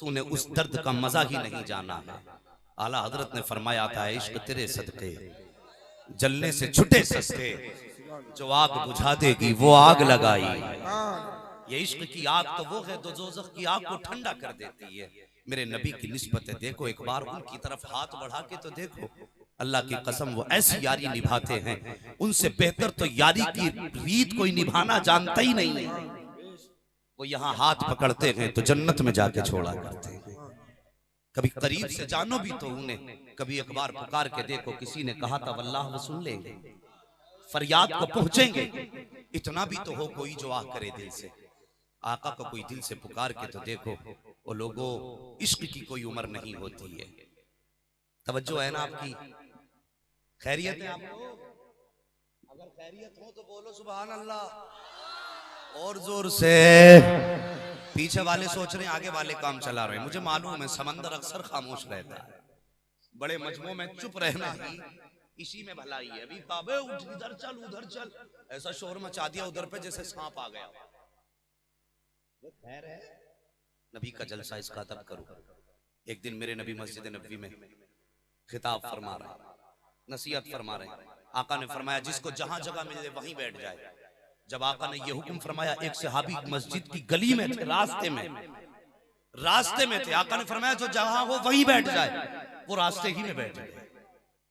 तूने उस दर्द का मजा ही नहीं जाना है। आला हजरत ने फरमाया था, इश्क तेरे सदके जलने से छुटे सस्ते, जो आग बुझा देगी वो आग लगाई। ये इश्क की आग तो वो है जो दोज़ख की आग को ठंडा कर देती है। मेरे नबी की निस्बत देखो, एक बार उनकी तरफ हाथ बढ़ा के तो देखो। अल्लाह की कसम वो ऐसी यारी निभाते हैं, उनसे बेहतर तो यारी की रीत कोई निभाना जानता ही नहीं है। वो यहाँ हाथ पकड़ते हैं तो जन्नत में जाके छोड़ा करते हैं। कभी करीब से जानो भी तो उन्हें, कभी अखबार पुकार के देखो, किसी ने कहा था वल्लाह वो सुन लेंगे, फरियाद को पहुंचेंगे। इतना भी तो हो कोई जो आह करे दिल से। आका को कोई दिल से पुकार के तो देखो। वो लोगों, इश्क की कोई उम्र नहीं होती है। तवज्जो है ना आपकी? खैरियत है आपको? अगर खैरियत हो तो बोलो सुभान अल्लाह और जोर से। पीछे वाले सोच रहे हैं आगे वाले काम चला रहे हैं। मुझे मालूम है समंदर अक्सर खामोश रहता है, बड़े मजमू में चुप रहना ही इसी में भलाई है। अभी बाबे उठ, इधर चल उधर चल, ऐसा शोर मचा दिया उधर पे जैसे सांप आ गया। खैर है, नबी का जलसा इसका अदब करो। एक दिन मेरे नबी मस्जिद नबवी में खिताब फरमा रहे, नसीहत फरमा रहे। आका ने फरमाया जिसको जहां जगह मिले वहीं बैठ जाए। जब आका ने यह हुक्म फरमाया, एक सहाबी मस्जिद की गली में थे, रास्ते में थे। आका ने फरमाया जो जहां हो वहीं बैठ जाए। वो रास्ते ही में बैठ गए।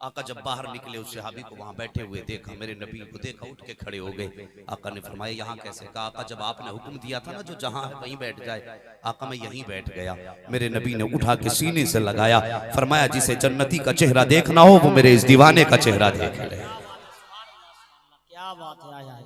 आका जब बाहर निकले उस सहाबी को वहां बैठे हुए देखा, मेरे नबी को देखा, उठ के खड़े हो गए। आका ने फरमाया यहाँ कैसे? कहा आका जब आपने हुक्म दिया था ना जो जहां है वहीं बैठ जाए। आका मैं यहीं बैठ गया। मेरे नबी ने उठा के सीने से लगाया, फरमाया जिसे जन्नती का चेहरा देखना हो वो मेरे इस दीवाने का चेहरा देख ले। क्या बात है,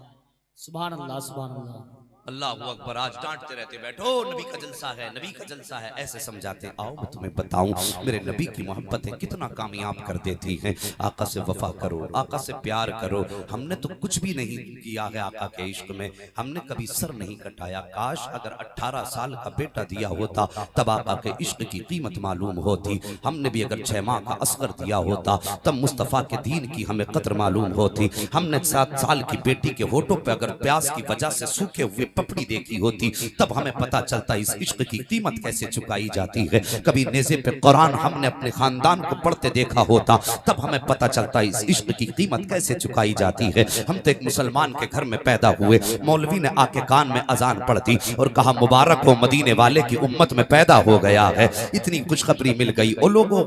सुभान अल्लाह सुभान अल्लाह। अल्लाह अकबर। आज डांटते रहते बैठो नबी का जलसा है, नबी का जलसा है, ऐसे समझाते। आओ मैं तुम्हें बताऊं मेरे नबी की मोहब्बतें कितना कामयाब कर देती हैं। आका से वफा करो, आका से प्यार करो। हमने तो कुछ भी नहीं किया है आका के इश्क में, हमने कभी सर नहीं कटाया। काश अगर 18 साल का बेटा दिया होता तब आका के इश्क की कीमत मालूम होती। हमने भी अगर 6 माह का असगर दिया होता तब मुस्तफ़ा के दीन की हमें कद्र मालूम होती। हमने 7 साल की बेटी के होठों पे अगर प्यास की वजह से सूखे हुए पपड़ी देखी होती तब हमें पता चलता इस इश्क की कीमत कैसे चुकाई जाती है। कभी नेज़े पे कुरान हमने अपने खानदान को पढ़ते देखा होता तब हमें पता चलता इस इश्क की कीमत कैसे चुकाई जाती है। हम तो एक मुसलमान के घर में पैदा हुए, मौलवी ने आके कान में अजान पढ़ दी और कहा मुबारक हो मदीने वाले की उम्मत में पैदा हो गया है। इतनी खुशखबरी मिल गई। ओ लोगों,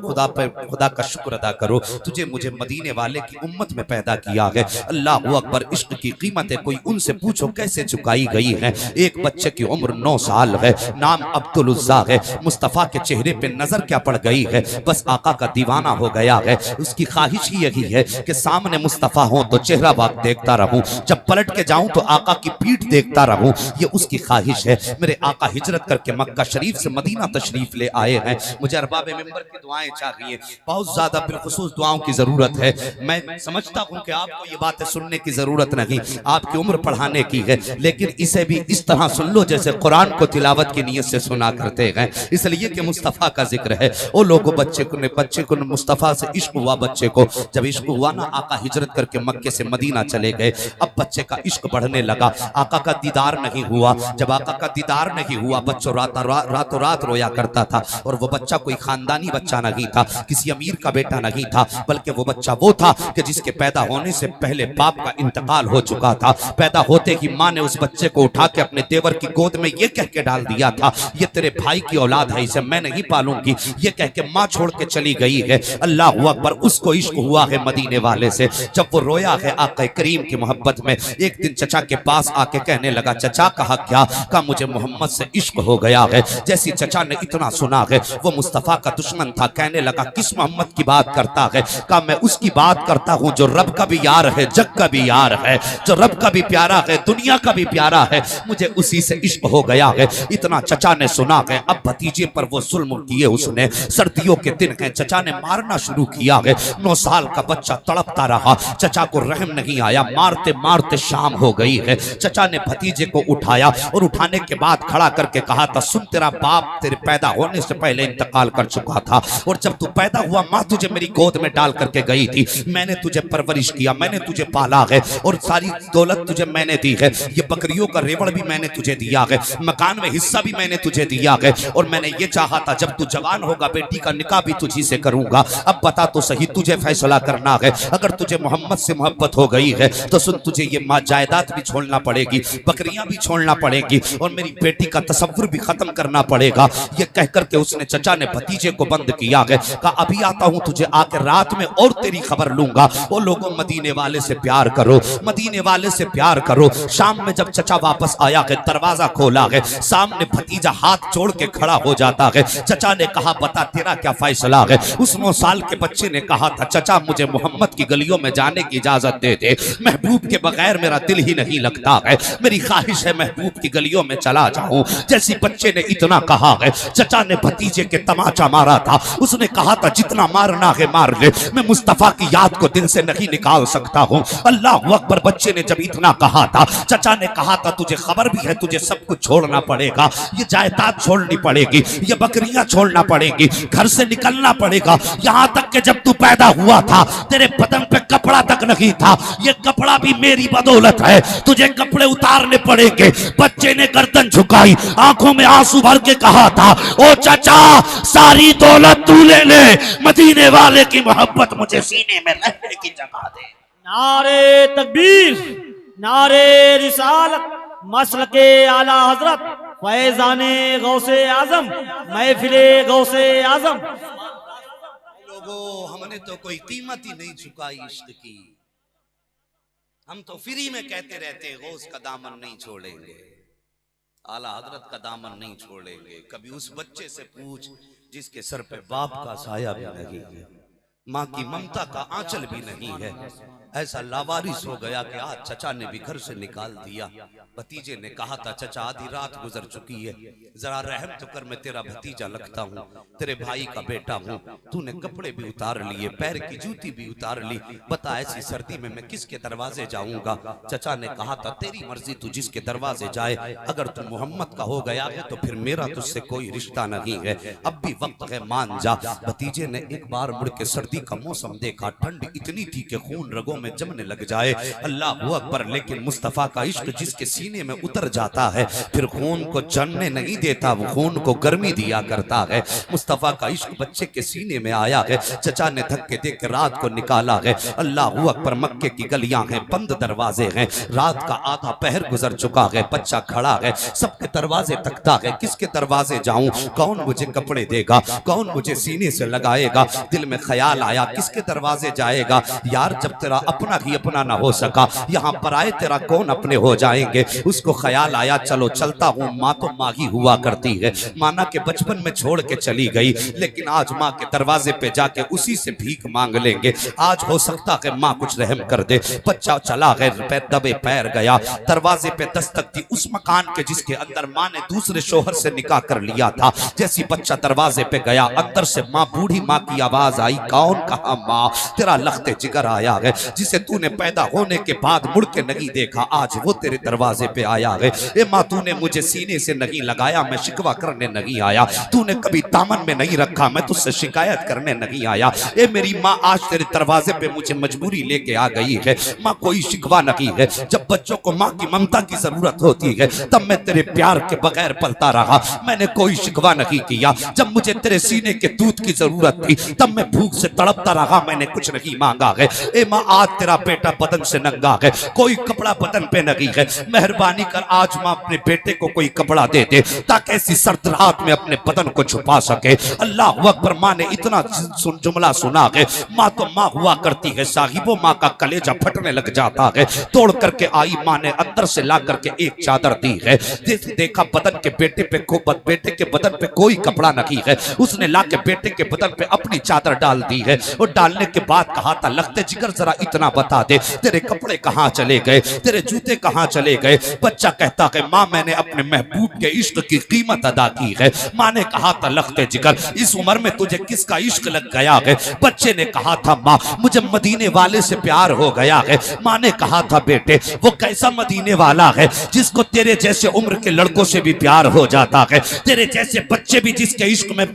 खुदा का शुक्र अदा करो, तुझे मुझे मदीने वाले की उम्मत में पैदा किया है। अल्लाह अकबर। इश्क की कीमत है कोई उनसे पूछो कैसे चुकाई गई है। एक बच्चे की उम्र 9 साल है, नाम अब्दुल उज़्ज़ा है। मुस्तफ़ा के चेहरे पे नजर क्या पड़ गई है, बस आका का दीवाना हो गया है। उसकी ख्वाहिश ही यही है कि सामने मुस्तफ़ा हो तो चेहरा बाग देखता रहूं, जब पलट के जाऊं तो आका की पीठ देखता रहूं। ये उसकी ख्वाहिश है। मेरे आका हिजरत करके मक्का शरीफ से मदीना तशरीफ ले आए हैं। मुझे अरबाब मिंबर की दुआएं चाहिए, बहुत ज्यादा बिलखुसूस दुआओं की जरूरत है। मैं समझता हूं कि आपको ये बातें सुनने की जरूरत नहीं, आपकी उम्र बढ़ाने की है, लेकिन इसे भी इस तरह सुन लो जैसे कुरान को तिलावत की नीयत से सुना करते हैं। इसलिए कि मुस्तफ़ा का जिक्र है। ओ लोगों, बच्चे को मुस्तफ़ा से इश्क हुआ। बच्चे को जब इश्क हुआ ना, आका हिजरत करके मक्के से मदीना चले गए। अब बच्चे का इश्क बढ़ने लगा। आका का दीदार नहीं हुआ। जब आका का दीदार नहीं हुआ, बच्चों रातों रात रोया करता था। और वो बच्चा कोई खानदानी बच्चा नहीं था, किसी अमीर का बेटा नहीं था, बल्कि वो बच्चा वो था कि जिसके पैदा होने से पहले बाप का इंतकाल हो चुका था। पैदा होते ही माँ ने उस बच्चे को उठा के अपने देवर की गोद में ये कह के डाल दिया था, ये तेरे भाई की औलाद है, इसे मैं नहीं पालूंगी। ये कह के माँ छोड़ के चली गई है। अल्लाह अकबर। उसको इश्क हुआ है मदीने वाले से। जब वो रोया है आका करीम की मोहब्बत में, एक दिन चचा के पास आके कहने लगा, चचा कहा क्या? कहा मुझे मोहम्मद से इश्क हो गया है। जैसी चचा ने इतना सुना है, वो मुस्तफ़ा का दुश्मन था, कहने लगा किस मोहम्मद की बात करता है? कहा मैं उसकी बात करता हूँ जो रब का भी यार है, जग का भी यार है, जो रब का भी प्यारा है, दुनिया का भी प्यारा है। मुझे उसी से इश्क हो गया है। इतना चचा ने सुना है। अब भतीजे पर वो जुल्म किए उसने। सर्दियों के दिन है, चचा ने मारना शुरू किया है। 9 साल का बच्चा तड़पता रहा, चचा को रहम नहीं आया। मारते मारते शाम हो गई है। चचा ने भतीजे को उठाया और उठाने के बाद खड़ा करके कहा था, सुन तेरा बाप तेरे पैदा होने से पहले इंतकाल कर चुका था, और जब तू पैदा हुआ माँ तुझे मेरी गोद में डाल करके गई थी। मैंने तुझे परवरिश किया, मैंने तुझे पाला है, और सारी दौलत तुझे मैंने दी है। ये बकरियों का रेवड़ भी मैंने तुझे दिया है, मकान में हिस्सा भी मैंने तुझे दिया है, और मैंने ये चाहा था जब तू जवान होगा बेटी का निकाह भी तुझी से करूंगा। अब बता तो सही, तुझे फैसला करना है। अगर तुझे मोहम्मद से मोहब्बत हो गई है तो सुन, तुझे ये जायदाद भी छोड़ना पड़ेगी, बकरियां भी छोड़ना पड़ेगी, और मेरी बेटी का तसव्वुर भी खत्म करना पड़ेगा। ये कह करके उसने चचा ने भतीजे को बंद किया है, कहा अभी आता हूं तुझे आकर रात में और तेरी खबर लूंगा। वो लोगों मदीने वाले से प्यार करो, मदीने वाले से प्यार करो। शाम में जब चचा वापस आया है, दरवाजा खोला है, सामने भतीजा हाथ जोड़ के खड़ा हो जाता है। चचा ने कहा बता तेरा क्या फैसला है। उस 9 साल के बच्चे ने कहा था चचा मुझे मोहम्मद की गलियों में जाने की इजाजत दे दे, महबूब के बगैर मेरा दिल ही नहीं लगता है, मेरी ख्वाहिश है महबूब की गलियों में चला जाऊं। जैसी बच्चे ने इतना कहा है, चचा ने भतीजे के तमाचा मारा था। उसने कहा था जितना मारना है मार ले, मैं मुस्तफा की याद को दिल से नहीं निकाल सकता हूं। अल्लाह अकबर। बच्चे ने जब इतना कहा था, चचा ने कहा था तुझे खबर भी है तुझे सब कुछ छोड़ना पड़ेगा, ये जायदाद छोड़नी पड़ेगी, ये बकरियां छोड़ना पड़ेगी, घर से निकलना पड़ेगा। यहां तक कि जब तू पैदा हुआ था तेरे बदन पे कपड़ा तक नहीं था, ये कपड़ा भी मेरी बदौलत है, तुझे कपड़े उतारने पड़ेंगे। बच्चे ने गर्दन झुकाई, आंखों में आंसू भर के कहा था ओ चचा सारी दौलत तू ले ले, मदीने वाले की मोहब्बत मुझे सीने में रहने की जगह दे। नारे तकबीर, नारे रिसालत, मसलके आला हजरत, फैजाने गौसे आजम, महफिले गौसे आजम। लोगों हमने तो कोई कीमत ही नहीं चुकाई इश्क की, हम तो फ्री में कहते रहते गौस का दामन नहीं छोड़ेंगे, आला हजरत का दामन नहीं छोड़ेंगे। कभी उस बच्चे से पूछ जिसके सर पे बाप का साया भी नहीं है, माँ की ममता का आंचल भी नहीं है, ऐसा लावारिस हो गया कि आज चचा ने भी घर से निकाल दिया। भतीजे ने कहा था चचा आधी रात गुजर चुकी है, जरा रहम तो कर, मैं तेरा भतीजा लगता हूँ, तेरे भाई का बेटा हूँ, तूने कपड़े भी उतार लिए, पैर की जूती भी उतार ली, बता ऐसी सर्दी में मैं किसके दरवाजे जाऊंगा। चचा ने कहा था तेरी मर्जी, तू जिसके दरवाजे जाए, अगर तू मोहम्मद का हो गया है तो फिर मेरा तुझसे कोई रिश्ता नहीं है, अब भी वक्त है मान जा। भतीजे ने एक बार मुड़ के सर्दी का मौसम देखा, ठंड इतनी थी कि खून रगों में जमने लग जाए। अल्लाह अकबर। लेकिन मुस्तफा का इश्क जिसके सीने में उतर जाता है फिर खून को जमने नहीं देता, वो खून को गर्मी दिया करता है। मुस्तफा का इश्क बच्चे के सीने में आया है, चचा ने धक्के देकर रात को निकाला है। अल्लाह अकबर। मक्के की गलियां हैं, बंद दरवाजे हैं, रात का आधा पहर गुजर चुका है, बच्चा खड़ा है, सबके दरवाजे तकता है, किसके दरवाजे जाऊं, कौन मुझे कपड़े देगा, कौन मुझे सीने से लगाएगा। दिल में ख्याल आया किसके दरवाजे जाएगा, यार जब तेरा अपना ही अपना ना हो सका, यहाँ पर आए तेरा कौन अपने हो जाएंगे। उसको ख्याल आया चलो चलता हूँ, माँ तो माँ ही हुआ करती है, माना के बचपन में छोड़ के चली गई, लेकिन आज माँ के दरवाजे पे जाके उसी से भीख मांग लेंगे, आज हो सकता है माँ कुछ रहम कर दे। बच्चा चला गया, दबे पैर गया, दरवाजे पे दस्तक दी, उस मकान के जिसके अंदर माँ ने दूसरे शोहर से निकाह कर लिया था। जैसी बच्चा दरवाजे पे गया, अंदर से माँ, बूढ़ी माँ की आवाज आई, कौन कहा माँ, तेरा लख्ते जिगर आया है, जिसे तूने पैदा होने के बाद मुड़ के नहीं देखा, आज वो तेरे दरवाजे पे आया है। ए माँ तूने मुझे सीने से नहीं लगाया, मैं शिकवा करने नहीं आया, तूने कभी दामन में नहीं रखा, मैं तुझसे शिकायत करने नहीं आया। ए मेरी माँ आज तेरे दरवाजे पे मुझे मजबूरी लेके आ गई है, माँ कोई शिकवा नहीं है। जब बच्चों को माँ की ममता की जरूरत होती है तब मैं तेरे प्यार के बगैर पलता रहा, मैंने कोई शिकवा नहीं किया। जब मुझे तेरे सीने के दूध की जरूरत थी तब मैं भूख से तड़पता रहा, मैंने कुछ नहीं मांगा है। ए माँ आज तेरा बेटा बदन से नंगा है, कोई कपड़ा बदन पे नहीं है, मेहरबानी कर आज माँ अपने बेटे को कोई कपड़ा दे दे ताकि ऐसी सर्द रात में अपने बदन को छुपा सके। अल्लाह अकबर। माँ ने इतना जुमला सुना है, माँ तो माँ हुआ करती है, साहिबो माँ का कलेजा फटने लग जाता है। तोड़ करके आई माँ ने अंदर से ला करके एक चादर दी है, देखा बदन के बेटे के बदन पे कोई कपड़ा नहीं है, उसने ला के बेटे के बदन पे अपनी चादर डाल दी है, और डालने के बाद कहा था लगते जिगर जरा इतना बता दे, तेरे कपड़े कहाँ चले गए, तेरे जूते कहाँ चले गए। बच्चा कहता है माँ मैंने अपने महबूब के इश्क की कीमत अदा की है। माँ ने कहा था लगते जिगर इस उम्र में तुझे किसका इश्क लग गया है। बच्चे ने कहा था माँ मुझे मदीने वाले से प्यार हो गया है। माँ ने कहा था बेटे वो कैसा मदीने वाला है जिसको तेरे जैसे उम्र के लड़कों से भी प्यार हो जाता है, तेरे जैसे बच्चे भी जिसके इश्क में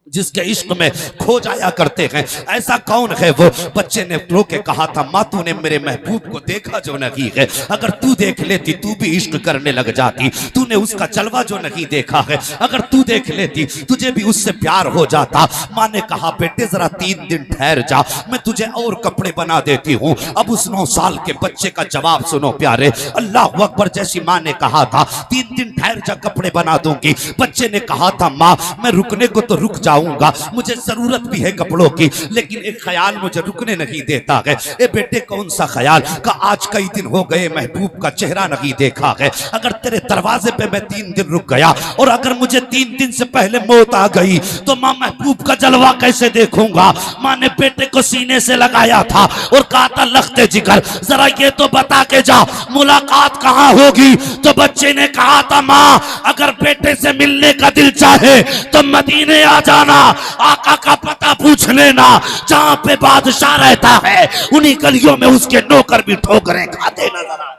जिसके इश्क में खो जाया करते हैं। ऐसा कौन है वो? बच्चे ने रो के कहा था, माँ तूने मेरे महबूब को देखा जो नहीं है, अगर तू देख लेती तू भी इश्क करने लग जाती। तूने उसका जलवा जो नहीं देखा है, अगर तू देख लेती तुझे भी उससे प्यार हो जाता। माँ ने कहा, बेटे जरा 3 दिन ठहर जा, मैं तुझे और कपड़े बना देती हूँ। अब उस 9 साल के बच्चे का जवाब सुनो प्यारे, अल्लाह अकबर। जैसी माँ ने कहा था 3 दिन ठहर जा, कपड़े बना दूंगी, बच्चे ने कहा था, माँ मैं रुकने को तो रुक जाऊंगा, मुझे जरूरत भी है कपड़ों की, लेकिन एक ख्याल मुझे रुकने नहीं देता है। ए बेटे कौन सा ख्याल? का आज कई दिन हो गए महबूब का चेहरा नहीं देखा है, अगर तेरे दरवाजे पे मैं 3 दिन रुक गया और अगर मुझे 3 दिन से पहले मौत आ गई तो मां महबूब का जलवा कैसे देखूंगा? मां ने बेटे को सीने से लगाया था और कहा था, लखते जिगर जरा ये तो बता के जा मुलाकात कहां होगी? तो बच्चे ने कहा था, मां अगर बेटे से मिलने का दिल चाहे तो मदीने आ जाना, आका का पता पूछ लेना, जहां पे बादशाह रहता है उन्हीं गलियों में उसके नौकर भी ठोकरें खाते नजर आ।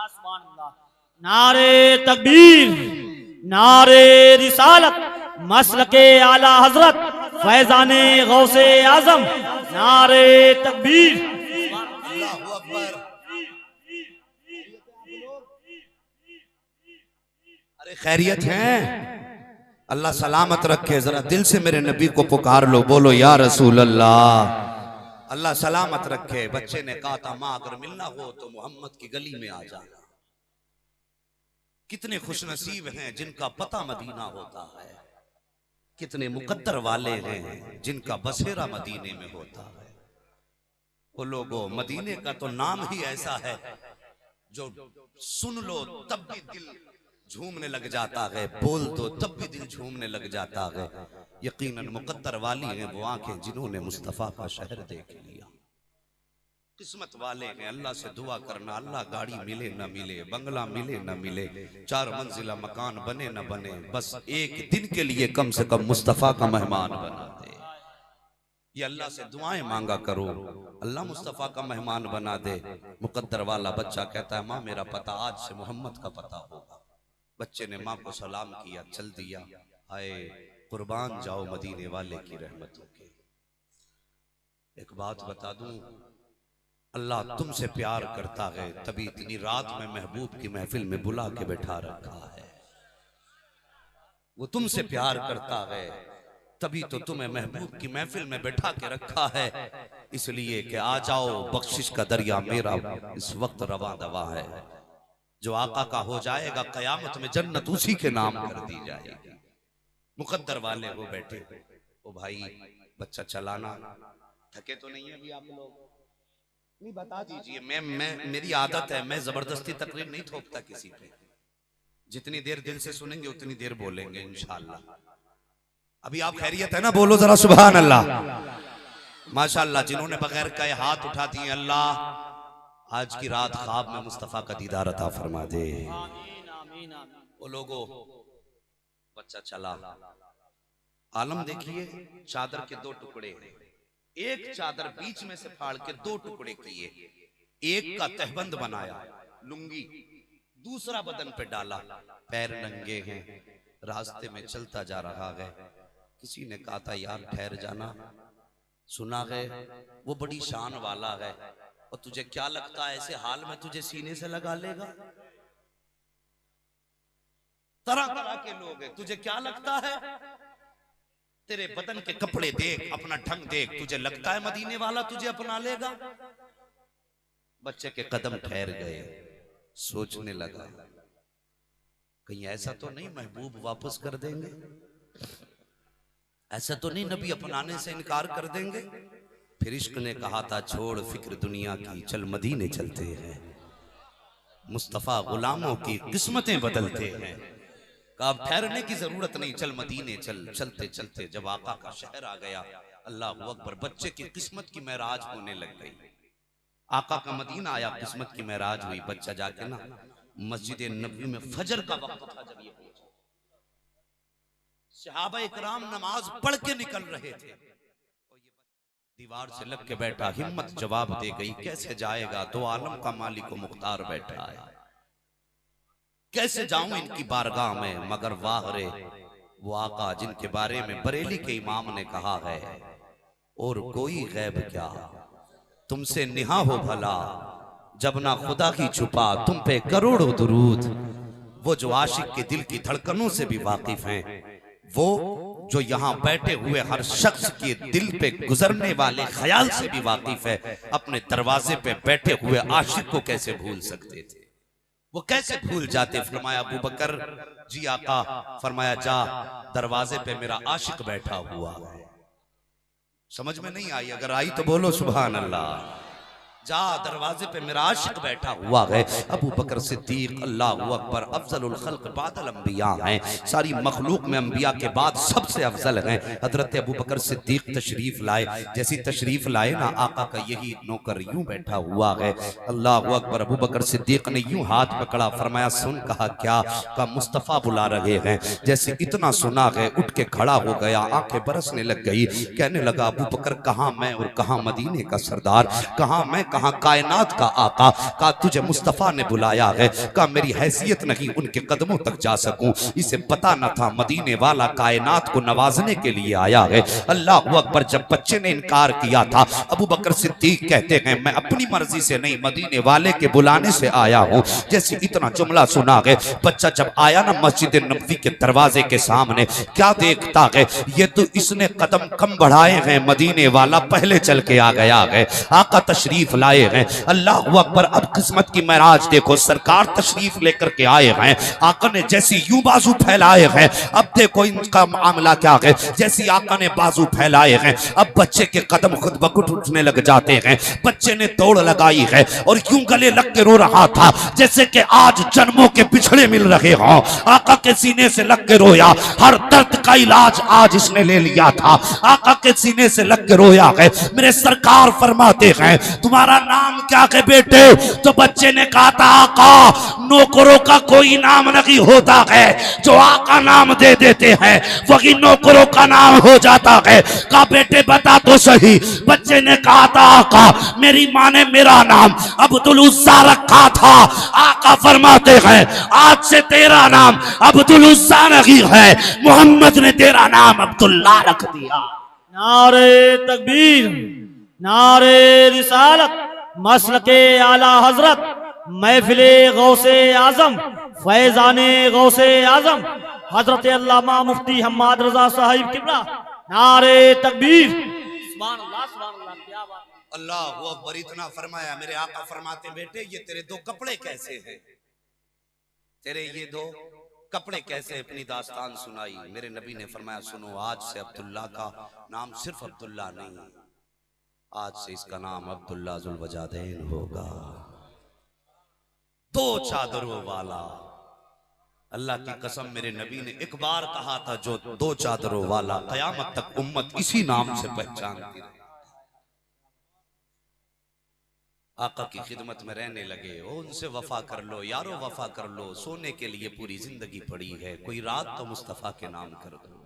सुभान अल्लाह। नारे तकबीर, नारे रिसालत, मसलके आला हजरत फैजाने गौसे आजम, नारे तकबीर। अरे खैरियत है? अल्लाह सलामत रखे। जरा दिल से मेरे नबी को पुकार लो, बोलो या रसूल अल्लाह। अल्लाह सलामत रखे। बच्चे ने कहा था, माँ अगर मिलना हो तो मोहम्मद की गली में आ जाना। कितने खुशनसीब हैं जिनका पता मदीना होता है, कितने मुकद्दर वाले हैं जिनका बसेरा मदीने में होता है। वो लोगों, मदीने का तो नाम ही ऐसा है जो सुन लो तब भी दिल झूमने लग जाता है, बोल दो तब भी दिल झूमने लग जाता है। यकीनन मुकद्दर वाली हैं वो आंखें जिन्होंने मुस्तफा का शहर देख लिया। किस्मत वाले हैं। अल्लाह से दुआ करना, अल्लाह गाड़ी मिले न मिले, बंगला मिले न मिले, 4 मंजिला मकान बने न बने, बस एक दिन के लिए कम से कम मुस्तफा का मेहमान बना दे। ये अल्लाह से दुआएं मांगा करो, अल्लाह मुस्तफा का मेहमान बना दे। मुकद्दर वाला बच्चा कहता है, माँ मेरा पता आज से मोहम्मद का पता होगा। बच्चे ने माँ को सलाम किया, चल दिया। आए कुर्बान जाओ मदीने वाले की रहमतों के। एक बात बता दूं, अल्लाह तुमसे प्यार करता है तभी इतनी रात में महबूब की महफिल में बुला के बैठा रखा है। वो तुमसे प्यार करता है तभी तो तुम्हें महबूब की महफिल में बैठा के रखा है, इसलिए कि आ जाओ बख्शिश का दरिया मेरा इस वक्त रवा दवा है। जो आका का हो जाएगा कयामत में जन्नत उसी के नाम कर दी जाएगी। मुकद्दर वाले वो बैठे, ओ भाई बच्चा चलाना, थके तो नहीं है अभी आप लोग? नहीं बता दीजिए। मैं मेरी आदत है, मैं जबरदस्ती तकरीर नहीं थोपता किसी पे। जितनी देर दिल से सुनेंगे उतनी देर बोलेंगे इंशाअल्लाह। अभी आप खैरियत है ना? बोलो जरा सुभान अल्लाह। माशाअल्लाह। जिन्होंने बगैर कहे हाथ उठा दिए, अल्लाह आज की रात ख्वाब में मुस्तफा का दीदार अता फरमा दे। वो लोगों, बच्चा चला, आलम देखिए, चादर के 2 टुकड़े, एक चादर बीच में से फाड़ के 2 टुकड़े किए, एक का तहबंद बनाया लुंगी, दूसरा बदन पे डाला, पैर नंगे हैं, रास्ते में चलता जा रहा है। किसी ने कहा था, यार ठहर जाना, सुना है वो बड़ी शान वाला है, और तुझे क्या लगता है ऐसे हाल में तुझे सीने से लगा लेगा? तरह तरह के लोग हैं, तुझे क्या लगता है? तेरे बदन के कपड़े देख, अपना ढंग देख, तुझे लगता है मदीने वाला तुझे अपना लेगा? बच्चे के कदम ठहर गए, सोचने लगा कहीं ऐसा तो नहीं महबूब वापस कर देंगे, ऐसा तो नहीं नबी अपनाने से इनकार कर देंगे। फिर इश्क ने कहा था, छोड़ फिक्र दुनिया की, चल मदीने चलते हैं, मुस्तफा गुलामों की किस्मतें बदलते हैं। कहा ठहरने की जरूरत नहीं, चल मदीने चल। चलते चलते जब आका का शहर आ गया, अल्लाह अकबर, बच्चे की किस्मत की महराज होने लग गई। आका का मदीना आया, किस्मत की महराज हुई। बच्चा जाके ना मस्जिद नबी में फजर का वक्त था, जब ये सहाबा इकराम नमाज पढ़ के निकल रहे थे, दीवार से लग के बैठा, हिम्मत जवाब दे गई, कैसे जाएगा? 2 आलम का मालिक मुख्तार बैठा है, कैसे जाऊं इनकी बारगाह में? मगर वाह रे, वो आका जिनके बारे में बरेली के इमाम ने कहा है, और कोई गैब क्या तुमसे निहा हो भला, जब ना खुदा की छुपा तुम पे करोड़ों दुरूद। वो जो आशिक के दिल की धड़कनों से भी वाकिफ हैं, वो जो यहाँ बैठे हुए हर शख्स के दिल पे गुजरने वाले ख्याल से भी वाकिफ है, अपने दरवाजे पे बैठे हुए आशिक को कैसे भूल सकते थे? वो कैसे भूल जाते? फरमाया अबू बकर जी आका, फरमाया जा दरवाजे पे मेरा आशिक बैठा हुआ है। समझ में नहीं आई? अगर आई तो बोलो सुभान अल्लाह। जा दरवाजे पे मेरा आशिक बैठा हुआ है। अबू बकर सिद्दीक अल्लाहु अकबर अफजलुल खल्क बादल अंबिया हैं, सारी मखलूक में अंबिया के बाद सबसे अफजल हैं। हजरत अबू बकर सिद्दीक तशरीफ लाए, जैसी तशरीफ लाए ना आका का यही नौकर यूं बैठा हुआ है। अल्लाहु अकबर। अबू बकर सिद्दीक ने यूं हाथ पकड़ा, फरमाया सुन। कहा क्या? का मुस्तफ़ा बुला रहे हैं। जैसे इतना सुना है उठ के खड़ा हो गया, आंखें बरसने लग गई, कहने लगा अबू बकर कहाँ मैं और कहाँ मदीने का सरदार, कहाँ मैं कहाँ कायनात का आका। का तुझे मुस्तफा ने बुलाया है। का मेरी हैसियत नहीं उनके कदमों तक जा सकूं, इसे पता न था मदीने वाला कायनात को नवाजने के लिए आया है। अल्लाह अकबर। जब बच्चे ने इनकार किया था, अबू बकर सिद्दीक कहते हैं मैं अपनी मर्जी से नहीं, मदीने वाले के बुलाने से आया हूँ। जैसे इतना जुमला सुना है, बच्चा जब आया ना मस्जिद नबवी के दरवाजे के सामने, क्या देखता है? ये तो इसने कदम कम बढ़ाए हैं, मदीने वाला पहले चल के आ गया है। आका तशरीफ लाए हैं। अल्लाह अकबर। अब किस्मत की महराज देखो, सरकार तशरीफ लेकर के आए हैं। आका ने जैसी यूं बाजू फैलाए हैं, अब देखो इनका मामला क्या है। जैसी आका ने बाजू फैलाए हैं, अब बच्चे के कदम खुद ब खुद उठने लग जाते हैं। बच्चे ने दौड़ लगाई है और यूं गले लग के रो रहा था जैसे कि आज जन्मों के पिछड़े मिल रहे हों। आका के सीने से लग के रोया, हर दर्द का इलाज आज इसने ले लिया था। आका के सीने से लग के रोया है। मेरे सरकार फरमाते हैं तुम्हारा नाम क्या है बेटे? तो बच्चे ने कहा था आका नौकरों का कोई नाम नहीं होता है, जो आका नाम दे देते हैं वही नौकरों का नाम हो जाता है। कहा बेटे बता तो सही। बच्चे ने कहा था आका मेरी माँ ने मेरा नाम अब्दुल उज्जा रखा था। आका फरमाते हैं आज से तेरा नाम अब्दुल उज्जा नहीं है, मोहम्मद ने तेरा नाम अब्दुल्ला रख दिया। नारे तकबीर, नारे रिसालत, मसलके आला हजरत, महफिले गौसे आजम, फैजाने गौसे आजम हजरत अल्लामा मुफ्ती हम्माद रजा साहिब किबला। नारे तकबीर। सुभान अल्लाह, सुभान अल्लाह। क्या बात। अल्लाह अकबर। इतना फरमाया, मेरे आका फरमाते बेटे ये तेरे दो कपड़े कैसे हैं? तेरे ये दो कपड़े कैसे? अपनी दास्तान सुनाई। मेरे नबी ने फरमाया सुनो, आज से अब्दुल्ला का नाम सिर्फ अब्दुल्ला नहीं, आज से इसका नाम अब्दुल्ला जुल वजादैन होगा, दो चादरों वाला। अल्लाह की कसम मेरे नबी ने एक बार कहा था जो दो चादरों वाला, कयामत तक उम्मत इसी नाम से पहचानती रहे। आका की खिदमत में रहने लगे, ओ उनसे वफा कर लो यारो, वफा कर लो। सोने के लिए पूरी जिंदगी पड़ी है, कोई रात तो मुस्तफा के नाम कर दो।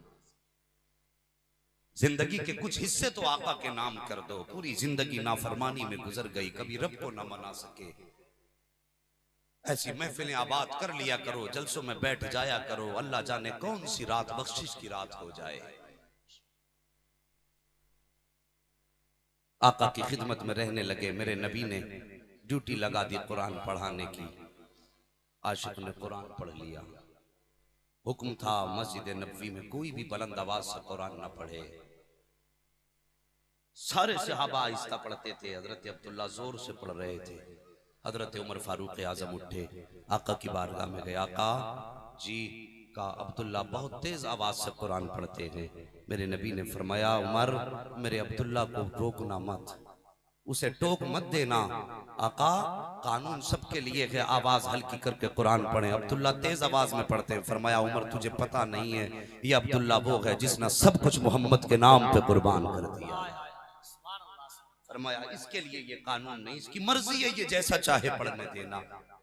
जिंदगी के कुछ हिस्से तो आका के नाम कर दो। पूरी जिंदगी नाफरमानी में गुजर गई, कभी रब को ना मना सके। ऐसी महफिलें आबाद कर लिया करो, जलसों में बैठ जाया करो, अल्लाह जाने कौन सी रात बख्शिश की रात हो जाए। आका की खिदमत में रहने लगे। मेरे नबी ने ड्यूटी लगा दी कुरान पढ़ाने की। आशिक ने कुरान पढ़ लिया। हुक्म था मस्जिद नबवी में कोई भी बुलंद आवाज से कुरान ना पढ़े। सारे सहाबा आहिस्ता पढ़ते थे, हजरत अब्दुल्ला जोर से पढ़ रहे थे। हजरत उमर फारूक आजम उठे, आका की बारगाह में गए। आका जी का अब्दुल्ला बहुत तेज आवाज से कुरान पढ़ते हैं। मेरे नबी ने फरमाया उमर मेरे अब्दुल्ला को रोकना मत, उसे टोक मत देना। आका कानून सबके लिए है, आवाज हल्की करके कुरान पढ़े। अब्दुल्ला तेज आवाज में पढ़ते हैं। फरमाया उमर तुझे पता नहीं है ये अब्दुल्ला वो है जिसने सब कुछ मोहम्मद के नाम पे कुर्बान कर दिया। फरमाया इसके लिए ये कानून नहीं, इसकी मर्जी है, ये जैसा चाहे पढ़ने देना।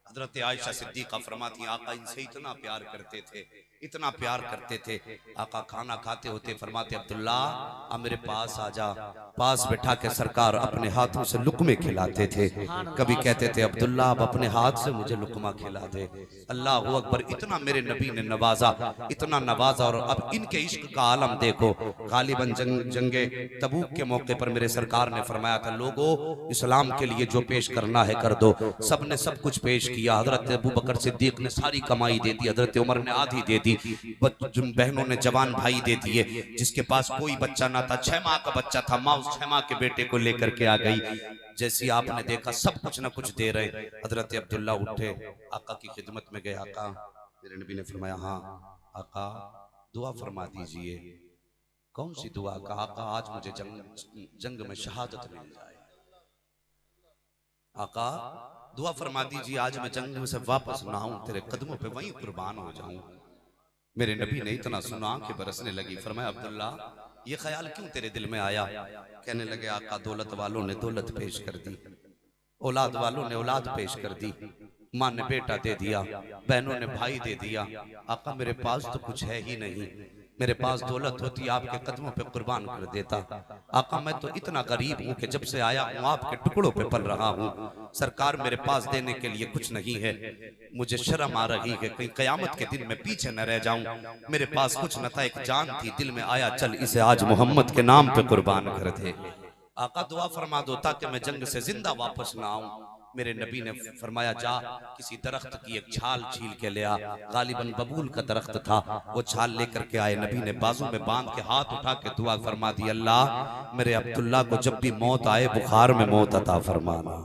हजरत आयशा सिद्दीका फरमाती आका इनसे इतना प्यार करते थे इतना प्यार करते थे। आका खाना खाते होते फरमाते अब्दुल्ला अब मेरे पास आ जा, पास बैठा के सरकार अपने हाथों से लुकमे खिलाते थे। कभी कहते थे अब्दुल्ला अब अपने हाथ से मुझे लुकमा खिला दे। अल्लाह अकबर, इतना मेरे नबी ने नवाजा, इतना नवाजा। और अब इनके इश्क का आलम देखो। गालिबन जंगे तबूक के मौके पर मेरे सरकार ने फरमाया था लोगों इस्लाम के लिए जो पेश करना है कर दो। सब ने सब कुछ पेश किया। हजरत अबू बकर सिद्दीक ने सारी कमाई दे दी, हजरत उमर ने आधी दे दी, बहनों ने जवान भाई दे दिए। जिसके पास कोई बच्चा ना था, 6 माह का बच्चा था, माँ उस 6 माह के बेटे को लेकर के आ गई। जैसी आपने देखा सब कुछ ना कुछ दे रहे। हजरत अब्दुल्ला उठे, आका की खिदमत में गए। आका, मेरे नबी ने फरमाया हाँ आका दुआ फरमा दीजिए। कौन सी दुआ? कहा आका आज मुझे जंग में शहादत मिल जाए। आका दुआ फरमा दीजिए आज मैं जंग में से वापस ना आऊं, तेरे कदमों पे वहीं कुर्बान हो जाऊं। मेरे नबी ने इतना सुना कि बरसने लगी। फरमाया अब्दुल्ला ये ख्याल क्यों तेरे दिल में आया? कहने लगे आका दौलत वालों ने दौलत पेश कर दी, औलाद वालों ने औलाद पेश कर दी, माँ ने बेटा दे दिया, बहनों ने भाई दे दिया। आका मेरे पास तो कुछ है ही नहीं। मेरे पास दौलत होती आपके कदमों पे कुर्बान कर देता। आका मैं तो इतना गरीब हूँ कि जब से आया हूँ आपके टुकड़ों पे पल रहा हूँ। सरकार मेरे पास देने के लिए कुछ नहीं है। मुझे शर्म आ रही है कहीं कयामत के दिन में पीछे न रह जाऊं। मेरे पास कुछ न था, एक जान थी, दिल में आया चल इसे आज मोहम्मद के नाम पे कुर्बान कर दे। आका दुआ फरमा दो ताकि मैं जंग से जिंदा वापस ना आऊं। मेरे नबी ने फरमाया जा किसी दरख्त की एक छाल छील के ले आ। गालिबन बबूल का दरख्त था, वो छाल लेकर के आए। नबी ने बाजू में बांध के हाथ उठा के दुआ फरमा दी अल्लाह मेरे अब्दुल्ला को जब भी मौत आए बुखार में मौत अता फरमाना।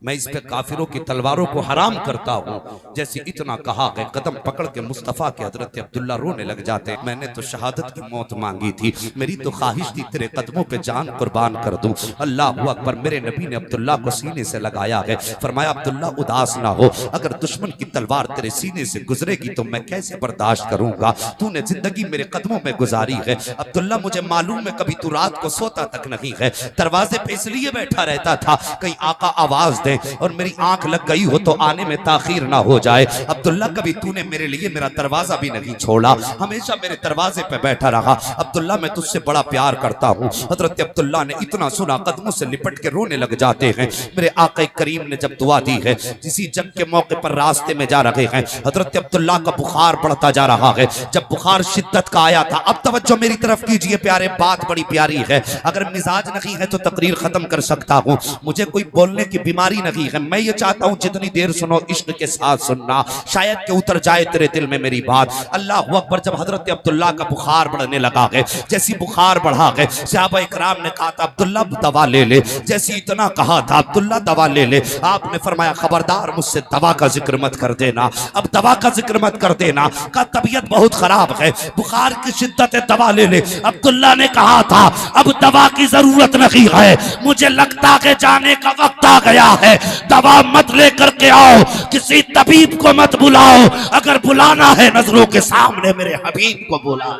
मैं इस पे काफिरों की तलवारों को हराम करता हूँ। जैसे इतना कहा गए कदम पकड़ के मुस्तफा के हजरत अब्दुल्ला रोने लग जाते। मैंने तो शहादत की मौत मांगी थी, मेरी तो ख्वाहिश थी तेरे कदमों पे जान कुर्बान कर दूं। अल्लाह अकबर। मेरे नबी ने अब्दुल्ला को सीने से लगाया है। फरमाया अब्दुल्ला उदास ना हो, अगर दुश्मन की तलवार तेरे सीने से गुजरेगी तो मैं कैसे बर्दाश्त करूंगा। तूने जिंदगी मेरे कदमों में गुजारी है अब्दुल्ला, मुझे मालूम है कभी तू रात को सोता तक नहीं है, दरवाजे पे इसलिए बैठा रहता था कहीं आका आवाज दे और मेरी आंख लग गई हो तो आने में ताखीर ना हो जाए। अब्दुल्ला कभी तूने मेरे लिए मेरा दरवाजा भी नहीं छोड़ा, हमेशा मेरे दरवाजे पे बैठा रहा। अब्दुल्ला मैं तुझसे बड़ा प्यार करता हूँ। हजरत अब्दुल्ला ने इतना सुना कदमों से लिपट के रोने लग जाते हैं। मेरे आका करीम ने जब दुआ दी है, किसी जंग के मौके पर रास्ते में जा रहे हैं, हजरत अब्दुल्ला का बुखार बढ़ता जा रहा है। जब बुखार शिद्दत का आया था, अब तवज्जो मेरी तरफ कीजिए प्यारे, बात बड़ी प्यारी है। अगर मिजाज नहीं है तो तकरीर खत्म कर सकता हूँ, मुझे कोई बोलने की बीमारी नहीं है। मैं ये चाहता हूँ जितनी देर सुनो इश्क के साथ सुनना, शायद के उतर जाए तेरे दिल में मेरी बात। अल्लाह अकबर। जब हजरत अब्दुल्ला का बुखार बढ़ने लगा है, जैसी बुखार बढ़ा है, सहाबा इकराम ने कहा था अब्दुल्ला दवा ले ले। जैसी इतना कहा था अब्दुल्ला दवा ले ले, आपने फरमाया खबरदार मुझसे दवा का जिक्र मत कर देना, अब दवा का जिक्र मत कर देना, का तबीयत बहुत खराब है, बुखार की शिद्दत है, दवा ले ले। अब्दुल्ला ने कहा था अब दवा की जरूरत नहीं है, मुझे लगता है जाने का वक्त आ गया है, दवा मत लेकर के आओ, किसी तबीब को मत बुलाओ, अगर बुलाना है नजरों के सामने मेरे हबीब को बुला,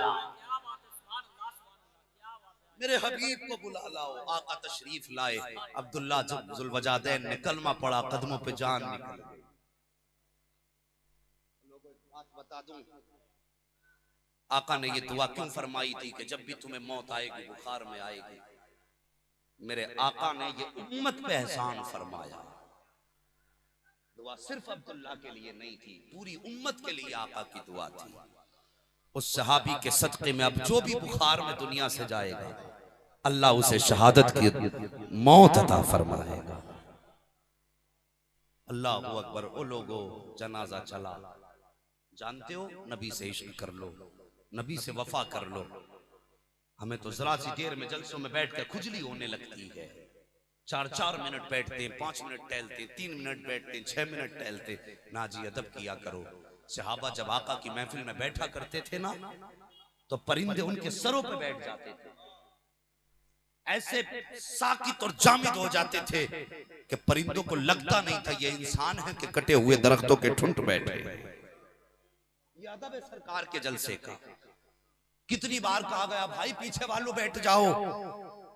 मेरे हबीब को बुला लाओ। आका तशरीफ लाए। अब्दुल्ला जब जुल्वजादैन ने कलमा पढ़ा, कदमों पे जान निकल गई। लोगों एक बात बता दूं, आका ने ये दुआ क्यों फरमाई थी कि जब भी तुम्हें मौत आएगी, बुखार में आएगी, मेरे आका ने ये उम्मत पे एहसान फरमाया। दुआ सिर्फ अब्दुल्ला के लिए नहीं थी, पूरी उम्मत के लिए आका की दुआ थी। उस सहाबी के सदक़े में अब जो भी बुखार में दुनिया से जाएगा, अल्लाह उसे शहादत की मौत अता फरमाएगा। अल्लाह अकबर। ओ लोगो जनाजा चला, जानते हो नबी से इश्क कर लो, नबी से वफा कर लो। हमें तो जरा सी देर में जलसों में बैठ कर खुजली होने लगती है। 4-4 मिनट बैठते, 5 मिनट टहलते, 3 मिनट बैठते, 6 मिनट टहलते। ना जी अदब किया करो। सहाबा जब आका की महफिल में बैठा करते थे ना, तो परिंदे उनके सरों पे बैठ जाते थे, ऐसे साकित और जामिद हो जाते थे कि परिंदों को लगता नहीं था ये इंसान है कि कटे हुए दरख्तों के ठुंठ बैठे। ये अदब है सरकार के जलसे का। कितनी बार कहा गया भाई पीछे वालों बैठ जाओ,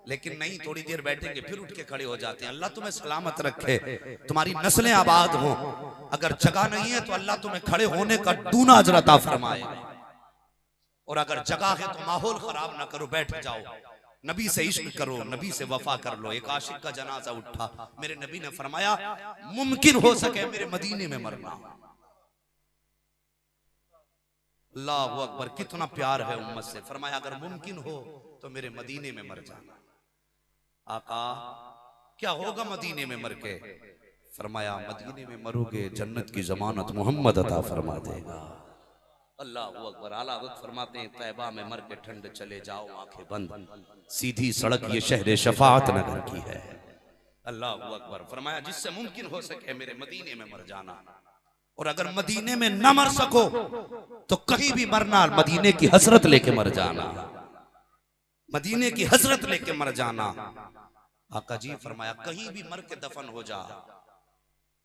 लेकिन नहीं, थोड़ी देर बैठेंगे फिर उठ के खड़े हो जाते हैं। अल्लाह तुम्हें सलामत रखे, तुम्हारी नस्लें आबाद हो। अगर जगह नहीं है तो अल्लाह तुम्हें खड़े होने का दूना अजर अता फरमाए। और अगर जगह है तो माहौल खराब ना करो, बैठ जाओ, नबी से इश्क करो, नबी से वफा कर लो। एक आशिक का जनाजा उठा, मेरे नबी ने फरमाया मुमकिन हो सके मेरे मदीने में मरना। अल्लाहु अकबर, कितना प्यार है उम्मत से। फरमाया अगर मुमकिन हो तो मेरे मदीने में मर जाना। आका क्या होगा मदीने में मर के? फरमाया मदीने में मरोगे जन्नत की जमानत मोहम्मद अता फरमा देगा। अल्लाहु अकबर। आला हज़रत फरमाते हैं तैबा में मर के ठंड चले जाओ आंखें बंद, सीधी सड़क ये शहर शफाअत नगर की है। अल्लाहु अकबर। फरमाया जिससे मुमकिन हो सके मेरे मदीने में मर जाना, और अगर मदीने में न मर सको तो कहीं भी मरना, मदीने की हसरत लेके मर जाना, मदीने की हसरत लेके मर जाना। आका जी फरमाया कहीं भी मर के दफन हो जा,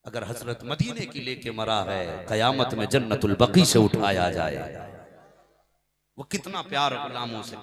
अगर हसरत मदीने की लेके मरा है कयामत में जन्नतुल बकी से उठाया जाए। वो कितना प्यार गुलामों से